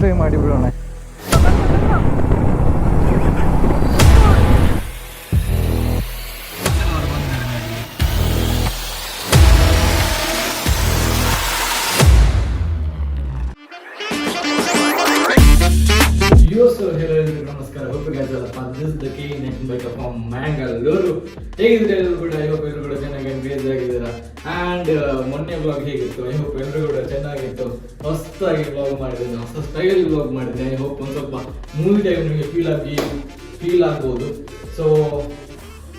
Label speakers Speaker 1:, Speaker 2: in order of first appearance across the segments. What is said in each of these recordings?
Speaker 1: Drive ಮಾಡಿಬಿಡೋಣ.
Speaker 2: ನಮಸ್ಕಾರ, ಮ್ಯಾಂಗಳೂರು ಹೇಗಿದ್ರೆ ಎಲ್ಲರೂ ಕೂಡ ಐ ಹೋಪ್ ಎಲ್ಲರೂ ಕೂಡ ಚೆನ್ನಾಗಿ ಎಂಗೇಜ್ ಆಗಿದ್ದೀರಾ. ಆ್ಯಂಡ್ ಮೊನ್ನೆ ಬ್ಲಾಗ್ ಹೇಗಿತ್ತು? ಐ ಹೋಪ್ ಎಲ್ಲರೂ ಕೂಡ ಚೆನ್ನಾಗಿತ್ತು. ಹೊಸದಾಗಿ ಬ್ಲಾಗ್ ಮಾಡಿದ್ದೇನೆ, ಹೊಸ ಸ್ಟೈಲ್ ಬ್ಲಾಗ್ ಮಾಡಿದ್ದೇನೆ. ಐ ಹೋಪ್ ಒಂದು ಸ್ವಲ್ಪ ಮೂವಿ ಟೈಮ್ ನಿಮಗೆ ಫೀಲ್ ಆಗ್ಬೋದು. ಸೊ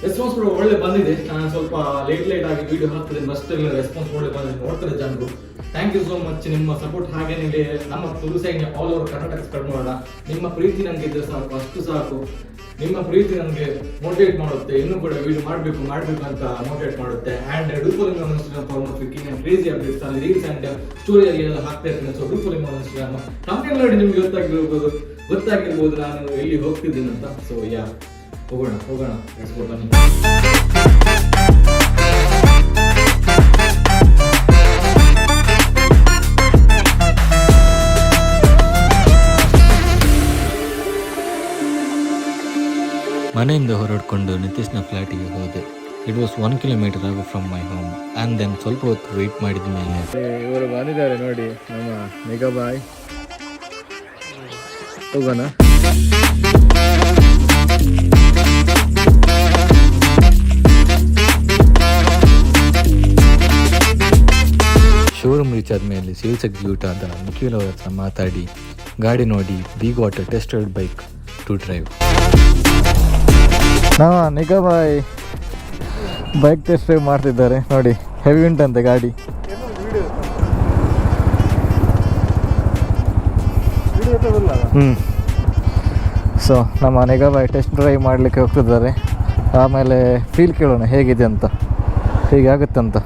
Speaker 2: ರೆಸ್ಪಾನ್ಸ್ ಕೂಡ ಒಳ್ಳೆ ಬಂದಿದೆ. ನಾನು ಸ್ವಲ್ಪ ಲೇಟ್ ಆಗಿ ವಿಡಿಯೋ ಹಾಕ್ತಿದ್ದೇನೆ, ಅಷ್ಟೆಲ್ಲ ರೆಸ್ಪಾನ್ಸ್ ಒಳ್ಳೆ ಬಂದಿದೆ, ನೋಡ್ತಾರೆ ಜನರು. Thank you so much. ನಿಮ್ಮ ಸಪೋರ್ಟ್ ಹಾಗೇನಿದೆ. ನಮ್ಮ ತುಳುಸೈನ್ಯ ಆಲ್ ಓವರ್ ಕರ್ನಾಟಕ ಸ್ಪ್ರೆಡ್ ಮಾಡೋಣ. ನಿಮ್ಮ ಪ್ರೀತಿ ನನಗೆ ಇದ್ರೆ ಸಾಕು, ಅಷ್ಟು ಸಾಕು. ನಿಮ್ಮ ಪ್ರೀತಿ ನನಗೆ ಮೋಟಿವೇಟ್ ಮಾಡುತ್ತೆ, ಇನ್ನೂ ಕೂಡ ವಿಡಿಯೋ ಮಾಡಬೇಕು ಅಂತ ಮೋಟಿವೇಟ್ ಮಾಡುತ್ತೆ. ಆ್ಯಂಡ್ ಡೂಫೋಲಿಂಗ್ ಫಾರ್ಮರ್ ಕ್ರೇಜಿ ಅಪ್ಡೇಟ್ಸ್ ಅಲ್ಲಿ ರೀಲ್ಸ್ ಆ್ಯಂಡ್ ಸ್ಟೋರಿಯಲ್ಲಿ ಎಲ್ಲ ಹಾಕ್ತಾ ಇರ್ತೀನಿ. ಸೊ ಡೂಫೋಲಿಂಗ್ ಇನ್ಸ್ಟಾಗ್ರಾಮ್ ಕಂಪ್ನಿ ನೋಡಿ ನಿಮ್ಗೆ ಗೊತ್ತಾಗಿರ್ಬೋದು ನಾನು ಎಲ್ಲಿ ಹೋಗ್ತಿದ್ದೀನಿ ಅಂತ. ಸೊ ಯಾ ಹೋಗೋಣ ಬನ್ನಿ.
Speaker 3: ಮನೆಯಿಂದ ಹೊರಡ್ಕೊಂಡು ನಿತೀಶ್ನ ಫ್ಲ್ಯಾಟಿಗೆ ಹೋದೆ. It was 1 kilometre away from my home. And then ಸ್ವಲ್ಪ ಹೊತ್ತು ವೆಯ್ಟ್ ಮಾಡಿದ ಮೇಲೆ
Speaker 1: ಇವರು ಬಂದಿದ್ದಾರೆ ನೋಡಿ, ನಮ್ಮ ಮೆಗಾಬಾಯ್. ಹೋಗೋಣ.
Speaker 3: ಶೋರೂಮ್ ರೀಚ್ ಆದಮೇಲೆ ಸೇಲ್ಸ್ ಎಕ್ಸಿಕ್ಯೂಟ್ ಆದ ನಿಖಿಲ್ ಅವ್ರ ಹತ್ರ ಮಾತಾಡಿ ಗಾಡಿ ನೋಡಿ we got a tested bike to drive.
Speaker 1: ನಮ್ಮ ನಿಗಬಾಯ್ ಬೈಕ್ ಟೆಸ್ಟ್ ಡ್ರೈವ್ ಮಾಡ್ತಿದ್ದಾರೆ ನೋಡಿ. ಹೆವಿ ಉಂಟಂತೆ ಗಾಡಿ. ಸೊ ನಮ್ಮ ನಿಗಬಾಯ್ ಟೆಸ್ಟ್ ಡ್ರೈವ್ ಮಾಡಲಿಕ್ಕೆ ಹೋಗ್ತಿದ್ದಾರೆ. ಆಮೇಲೆ ಫೀಲ್ ಕೇಳೋಣ ಹೇಗಿದೆ ಅಂತ, ಹೇಗೆ ಆಗುತ್ತಂತ.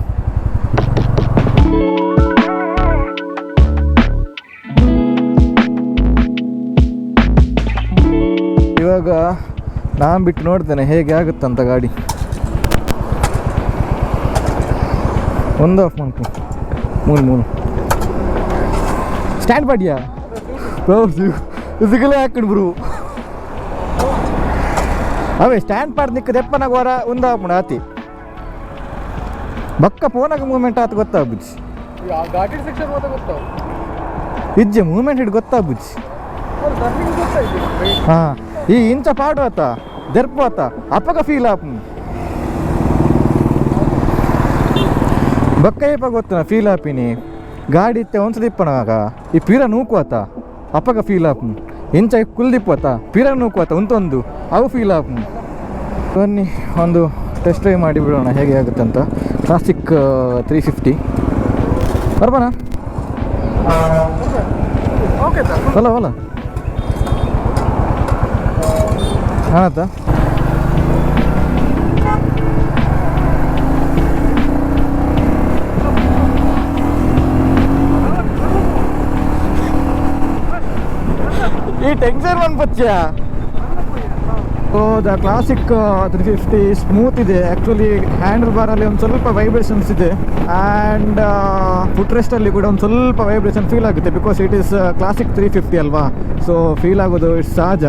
Speaker 1: ಇವಾಗ ನಾನು ಬಿಟ್ಟು ನೋಡ್ತೇನೆ ಹೇಗೆ ಆಗುತ್ತಂತ ಗಾಡಿ. ಒಂದು ಆಫ್ ಮಾಡ್ತು ಮೂರು ಸ್ಟ್ಯಾಂಡ್ ಮಾಡಿಯಾ ಇದಕ್ಕೆಲ್ಲ ಹಾಕಿಡ್ ಬ್ರೂ ಅವೇ ಸ್ಟ್ಯಾಂಡ್ ಪಾಡ್ ನಿಕ್ಕ ತೆಪ್ಪನಾಗ ಹೊರ ಒಂದು ಆಫ್ ಮಾಡ ಆತಿ ಬಕ್ಕ ಫೋನಾಗ ಮೂವ್ಮೆಂಟ್ ಆತ ಗೊತ್ತಾಗ್ಬಿಡ್ಸಿ. ಇಜ್ಜೆ ಮೂವ್ಮೆಂಟ್ ಹಿಡ್ ಗೊತ್ತಾಗ್ಬಿಡ್ಸಿ. ಹಾಂ ಈ ಇಂಚ ಪಾಡು ಆತ ದೆರ್ಪು ಆತ ಅಪ್ಪಗ ಫೀಲ್ ಆಪ್ ಬಕ್ಕ ಏಪ ಗೊತ್ತ ಫೀಲ್ ಆಪಿನಿ ಗಾಡಿ ಇತ್ತೆ ಒಂದ್ಸದಿಪ್ಪನಾಗ ಈ ಪೀರ ನೂಕು ಆತ ಅಪ್ಪಗ ಫೀಲ್ ಆಪ್ ಇಂಚ ಕುಲ್ದಿಪ್ಪು ಆತ ಪೀರ ನೂಕು ಆತ ಒಂತೊಂದು ಅವು ಫೀಲ್ ಆಪ್. ಬನ್ನಿ ಒಂದು ಟೆಸ್ಟ್ ಡ್ರೈವ್ ಮಾಡಿ ಬಿಡೋಣ ಹೇಗೆ ಆಗುತ್ತಂತ. ಕ್ಲಾಸಿಕ್ 350 ಬರ್ಬೋಣ? ಹೊಲ ಹಾತ ಈ ಟೆನ್ಷನ್ ಬಂದ್ಬಚ್ಚ. ದ ಕ್ಲಾಸಿಕ್ 350 ಸ್ಮೂತ್ ಇದೆ. ಆ್ಯಕ್ಚುಲಿ ಹ್ಯಾಂಡಲ್ ಬಾರಲ್ಲಿ ಒಂದು ಸ್ವಲ್ಪ ವೈಬ್ರೇಷನ್ಸ್ ಇದೆ. ಆ್ಯಂಡ್ ಫುಟ್ ರೆಸ್ಟಲ್ಲಿ ಕೂಡ ಒಂದು ಸ್ವಲ್ಪ ವೈಬ್ರೇಷನ್ ಫೀಲ್ ಆಗುತ್ತೆ, ಬಿಕಾಸ್ ಇಟ್ ಈಸ್ ಕ್ಲಾಸಿಕ್ 350 ಅಲ್ವಾ. ಸೊ ಫೀಲ್ ಆಗೋದು ಇಟ್ಸ್ ಸಹಜ.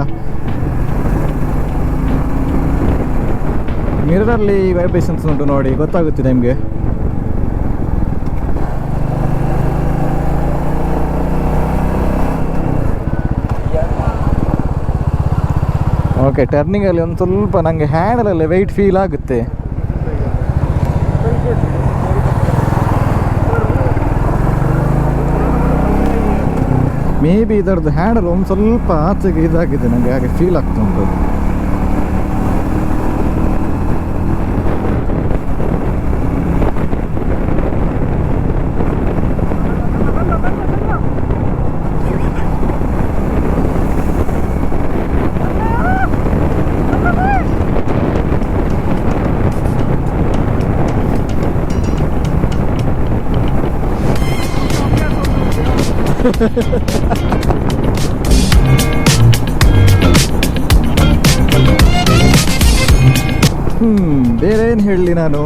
Speaker 1: ಮಿರರಲ್ಲಿ ವೈಬ್ರೇಷನ್ಸ್ ಉಂಟು ನೋಡಿ, ಗೊತ್ತಾಗುತ್ತೆ ನಿಮಗೆ. ಓಕೆ, ಟರ್ನಿಂಗಲ್ಲಿ ಒಂದು ಸ್ವಲ್ಪ ನನಗೆ ಹ್ಯಾಂಡಲಲ್ಲಿ ವೆಯ್ಟ್ ಫೀಲ್ ಆಗುತ್ತೆ. ಮೇ ಬಿ ಇದರದ್ದು ಹ್ಯಾಂಡಲ್ ಒಂದು ಸ್ವಲ್ಪ ಆಚೆಗೆ ಇದಾಗಿದೆ, ನನಗೆ ಹಾಗೆ ಫೀಲ್ ಆಗ್ತಾ ಉಂಟು. ಬೇರೆ ಏನು ಹೇಳಲಿ ನಾನು.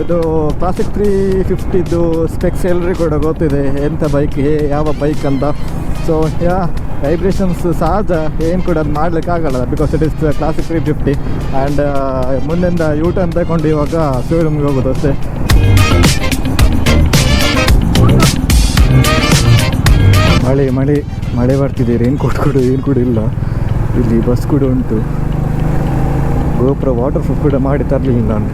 Speaker 1: ಇದು ಕ್ಲಾಸಿಕ್ 350ದು ಸ್ಪೆಕ್ಸ್ ಎಲ್ರಿಗೂ ಕೂಡ ಗೊತ್ತಿದೆ, ಎಂಥ ಬೈಕ್ ಯಾವ ಬೈಕ್ ಅಂತ. ಸೊ ಯಾ ವೈಬ್ರೇಷನ್ಸ್ ಸಹಜ, ಏನು ಕೂಡ ಅದು ಮಾಡಲಿಕ್ಕಾಗಲ್ಲ because it is classic 350 and ಮುಂದಿಂದ ಯೂ ಟರ್ನ್ ತಗೊಂಡು ಇವಾಗ ಶೋರೂಮ್ಗೆ ಹೋಗೋದು ಅಷ್ಟೇ. ಮಳೆ ಬರ್ತಿದೆ, ರೈನ್ ಕೋಟ್ ಕೂಡ ಏನು ಕೂಡ ಇಲ್ಲ. ಇಲ್ಲಿ ಬಸ್ ಕೂಡ ಉಂಟು. ಗೋಪುರ ವಾಟರ್ ಪ್ರೂಫ್ ಕೂಡ ಮಾಡಿ ತರಲಿಲ್ಲ ನಾನು.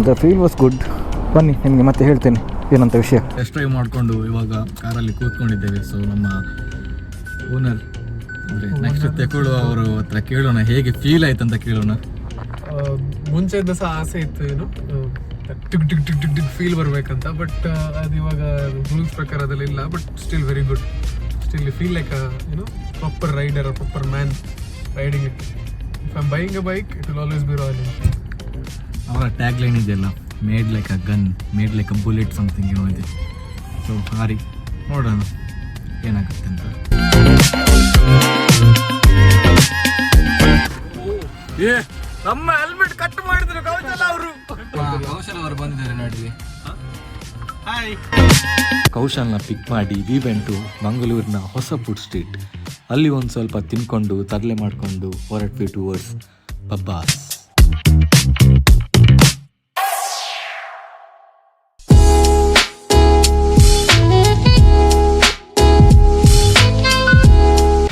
Speaker 1: The feel was good. ಬನ್ನಿ ನಿಮಗೆ ಮತ್ತೆ ಹೇಳ್ತೇನೆ ಏನಂತ ವಿಷಯ.
Speaker 3: ಟೆಸ್ಟ್ ಡ್ರೈವ್ ಮಾಡಿಕೊಂಡು ಇವಾಗ ಕಾರಲ್ಲಿ ಕೂತ್ಕೊಂಡಿದ್ದೇವೆ. ಸೊ ನಮ್ಮ ಓನರ್ ಅಂದರೆ ನೆಕ್ಸ್ಟ್ ತೆಕೊಳ್ಳುವ ಅವರು ಹತ್ರ ಕೇಳೋಣ ಹೇಗೆ ಫೀಲ್ ಆಯ್ತು ಅಂತ ಕೇಳೋಣ.
Speaker 4: ಮುಂಚೆಯಿಂದ ಸಹ ಆಸೆ ಇತ್ತು, ಏನು tick tick tick tick tick feel ಬರಬೇಕಂತ. ಬಟ್ ಅದು ಇವಾಗ ರೂಲ್ಸ್ ಪ್ರಕಾರ ಅದೆಲ್ಲ ಇಲ್ಲ. But still very good. Still feel like proper rider, proper man riding it. If I am buying a bike it will always be Royal Enfield.
Speaker 3: ಅವರ tag line ಇದೆಯಲ್ಲ, made like a gun, made like a bullet something ಏನೋ ಇದೆ. So ಹಾರಿ ನೋಡೋಣ ಏನಾಗುತ್ತೆ ಅಂತ. ನಮ್ಮ helmet cut ಮಾಡಿದ್ರು ಕೌಶಲ್ ಅವರು ಬಂದಿದ್ದಾರೆ ನೋಡಿ. ಕೌಶಲ್ನ ಪಿಕ್ ಮಾಡಿ ವಿ ವೆಂಟ್ ಟು ಮಂಗಳೂರಿನ ಹೊಸ ಫುಡ್ ಸ್ಟ್ರೀಟ್. ಅಲ್ಲಿ ಒಂದು ಸ್ವಲ್ಪ ತಿನ್ಕೊಂಡು ತರಲೆ ಮಾಡಿಕೊಂಡು ಹೊರಟ್ವಿ ಟುವರ್ಡ್ಸ್ ಪಬ್ಬಾಸ್.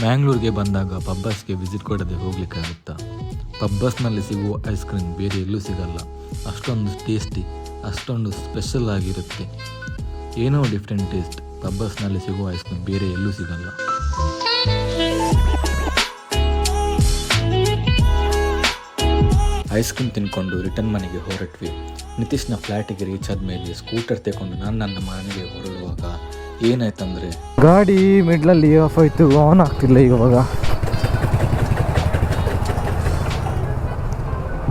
Speaker 3: ಮ್ಯಾಂಗ್ಳೂರಿಗೆ ಬಂದಾಗ ಪಬ್ಬಸ್ಗೆ ವಿಸಿಟ್ ಕೊಡದೆ ಹೋಗ್ಲಿಕ್ಕಾಗುತ್ತಾ? ಪಬ್ಬಸ್ನಲ್ಲಿ ಸಿಗುವ ಐಸ್ ಕ್ರೀಮ್ ಬೇರೆ ಎಲ್ಲೂ ಸಿಗಲ್ಲ. ಅಷ್ಟೊಂದು ಟೇಸ್ಟಿ, ಅಷ್ಟೊಂದು ಸ್ಪೆಷಲ್ ಆಗಿರುತ್ತೆ. ಏನೋ ಡಿಫ್ರೆಂಟ್ ಟೇಸ್ಟ್. ಪಬ್ಬಸ್ನಲ್ಲಿ ಸಿಗುವ ಐಸ್ ಕ್ರೀಮ್ ಬೇರೆ ಎಲ್ಲೂ ಸಿಗಲ್ಲ. ಐಸ್ ಕ್ರೀಮ್ ತಿನ್ಕೊಂಡು ರಿಟರ್ನ್ ಮನೆಗೆ ಹೊರಟ್ವಿ. ನಿತೀಶ್ನ ಫ್ಲ್ಯಾಟಿಗೆ ರೀಚ್ ಆದಮೇಲೆ ಸ್ಕೂಟರ್ ತಗೊಂಡು ನಾನು ನನ್ನ ಮನೆಗೆ ಹೊರಡುವಾಗ ಏನಾಯ್ತಂದರೆ
Speaker 1: ಗಾಡಿ ಮಿಡ್ಲಲ್ಲಿ ಆಫ್ ಆಯಿತು, ಆನ್ ಆಗ್ತಿಲ್ಲ. ಇವಾಗ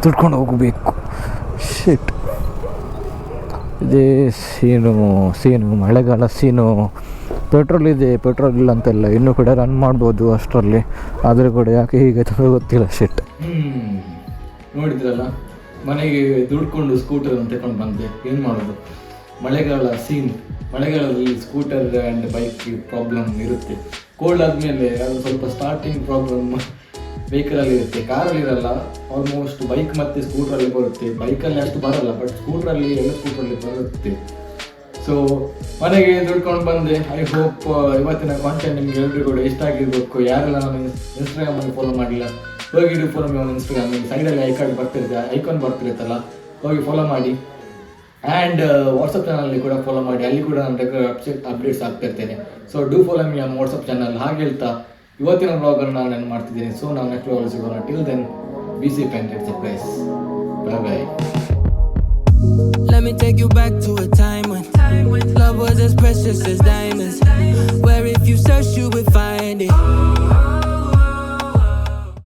Speaker 1: ದುಡ್ಕೊಂಡು ಹೋಗಬೇಕು. ಶಿಟ್, ಇದೇ ಸೀನು ಮಳೆಗಾಲ ಸೀನು. ಪೆಟ್ರೋಲ್ ಇದೆ, ಪೆಟ್ರೋಲ್ ಇಲ್ಲ ಅಂತೆಲ್ಲ, ಇನ್ನೂ ಕೂಡ ರನ್ ಮಾಡ್ಬೋದು ಅಷ್ಟರಲ್ಲಿ. ಆದರೂ ಕೂಡ ಯಾಕೆ ಹೀಗೆ ಗೊತ್ತಿಲ್ಲ. ಶಿಟ್.
Speaker 2: ನೋಡಿದ್ರಲ್ಲ, ಮನೆಗೆ ದುಡ್ಕೊಂಡು ಸ್ಕೂಟರ್ ಅಂತ ತಗೊಂಡು ಬಂದೆ. ಏನು ಮಾಡೋದು, ಮಳೆಗಾಲ ಸೀನ್. ಮಳೆಗಾಲದಲ್ಲಿ ಸ್ಕೂಟರ್ ಆ್ಯಂಡ್ ಬೈಕ್ ಪ್ರಾಬ್ಲಮ್ ಇರುತ್ತೆ. ಕೋಲ್ಡ್ ಆದಮೇಲೆ ಅದು ಸ್ವಲ್ಪ ಸ್ಟಾರ್ಟಿಂಗ್ ಪ್ರಾಬ್ಲಮ್ ವೆಹಿಕಲಲ್ಲಿ ಇರುತ್ತೆ, ಕಾರಲ್ಲಿ ಇರಲ್ಲ. ಆಲ್ಮೋಸ್ಟ್ ಬೈಕ್ ಮತ್ತು ಸ್ಕೂಟ್ರಲ್ಲಿ ಬರುತ್ತೆ. ಬೈಕಲ್ಲಿ ಅಷ್ಟು ಬರಲ್ಲ, ಬಟ್ ಸ್ಕೂಟ್ರಲ್ಲಿ ಎಲ್ಲ ಸ್ಕೂಟ್ರಲ್ಲಿ ಬರುತ್ತೆ. ಸೊ ಮನೆಗೆ ದುಡ್ಕೊಂಡು ಬಂದೆ. ಐ ಹೋಪ್ ಇವತ್ತಿನ ಕಾಂಟೆಂಟ್ ನಿಮ್ಗೆ ಎಲ್ರಿಗೂ ಕೂಡ ಇಷ್ಟ ಆಗಿರಬೇಕು. ಯಾರೆಲ್ಲ ನಾನು ಇನ್ಸ್ಟಾಗ್ರಾಮಲ್ಲಿ ಫಾಲೋ ಮಾಡಿಲ್ಲ, ಹೋಗಿ ಫಾಲೋ ಮಾಡಿ. ಒಂದು ಇನ್ಸ್ಟಾಗ್ರಾಮ್ ಸೈಡಲ್ಲಿ ಐಕಾನ್ ಬರ್ತಿರುತ್ತಲ್ಲ, ಹೋಗಿ ಫಾಲೋ ಮಾಡಿ. ಆ್ಯಂಡ್ ವಾಟ್ಸಪ್ ಚಾನಲಲ್ಲಿ ಕೂಡ ಫಾಲೋ ಮಾಡಿ, ಅಲ್ಲಿ ಕೂಡ ನಾನು ರೆಗ್ಯುಲರ್ ಅಪ್ಡೇಟ್ಸ್ ಆಗ್ತಿರ್ತೇನೆ. So do follow me on WhatsApp channel. ಹಾಗೆ ಹೇಳ್ತಾ ಇವತ್ತಿನ ಬ್ಲಾಗನ್ನು ನಾನು ಮಾಡ್ತಿದ್ದೀನಿ. ಸೊ ನಾವು ನೆಕ್ಸ್ಟ್ ಬ್ಲಾಗಲ್ಲಿ ಸಿಗೋಣ. Till then be safe and get surprise. Bye bye.
Speaker 5: Let me take you back to a time when love was as precious as diamonds, where if you search you would find it.